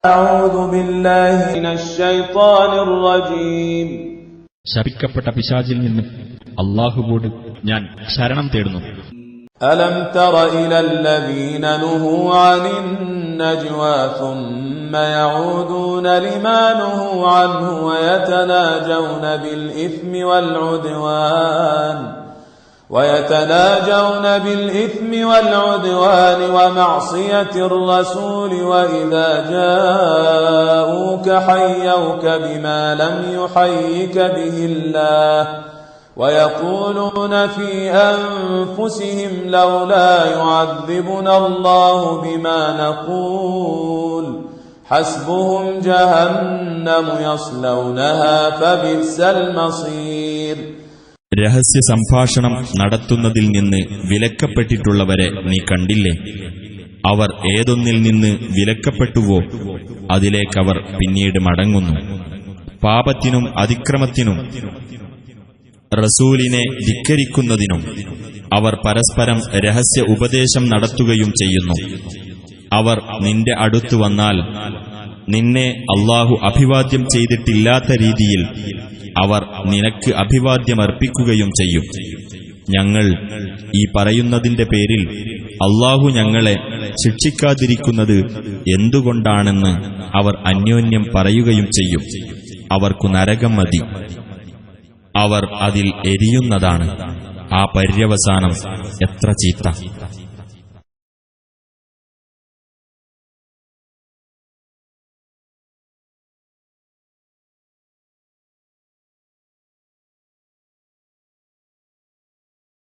അഊദു ബില്ലാഹി മിനശ് ശൈത്വാനിർ റജീം. ശപിക്കപ്പെട്ട പിശാചിൽ നിന്ന് അല്ലാഹുവോട് ഞാൻ ശരണം തേടുന്നു. അലം തറ ഇലല്ലദീന നുഹൂ അനിൻ നജ്വാ ثم يعودون لما نهوا عنه ويتناجون بالإثم والعدوان ومعصية الرسول وإذا جاءوك حيوك بما لم يحيك به الله ويقولون في أنفسهم لولا يعذبنا الله بما نقول حسبهم جهنم يصلونها فبئس المصير. രഹസ്യ സംഭാഷണം നടത്തുന്നതിൽ നിന്ന് വിലക്കപ്പെട്ടിട്ടുള്ളവരെ നീ കണ്ടില്ലേ? അവർ ഏതൊന്നിൽ നിന്ന് വിലക്കപ്പെട്ടുവോ അതിലേക്കവർ പിന്നീട് മടങ്ങുന്നു. പാപത്തിനും അതിക്രമത്തിനും റസൂലിനെ ധിക്കരിക്കുന്നതിനും അവർ പരസ്പരം രഹസ്യ ഉപദേശം നടത്തുകയും ചെയ്യുന്നു. അവർ നിന്റെ അടുത്തു വന്നാൽ നിന്നെ അല്ലാഹു അഭിവാദ്യം ചെയ്തിട്ടില്ലാത്ത രീതിയിൽ അവർ നിനക്ക് അഭിവാദ്യമർപ്പിക്കുകയും ചെയ്യും. ഞങ്ങൾ ഈ പറയുന്നതിന്റെ പേരിൽ അല്ലാഹു ഞങ്ങളെ ശിക്ഷിക്കാതിരിക്കുന്നത് എന്തുകൊണ്ടാണെന്ന് അവർ അന്യോന്യം പറയുകയും ചെയ്യും. അവർക്കു നരകം മതി, അവർ അതിൽ എരിയുന്നതാണ്. ആ പര്യവസാനം എത്ര ചീത്ത!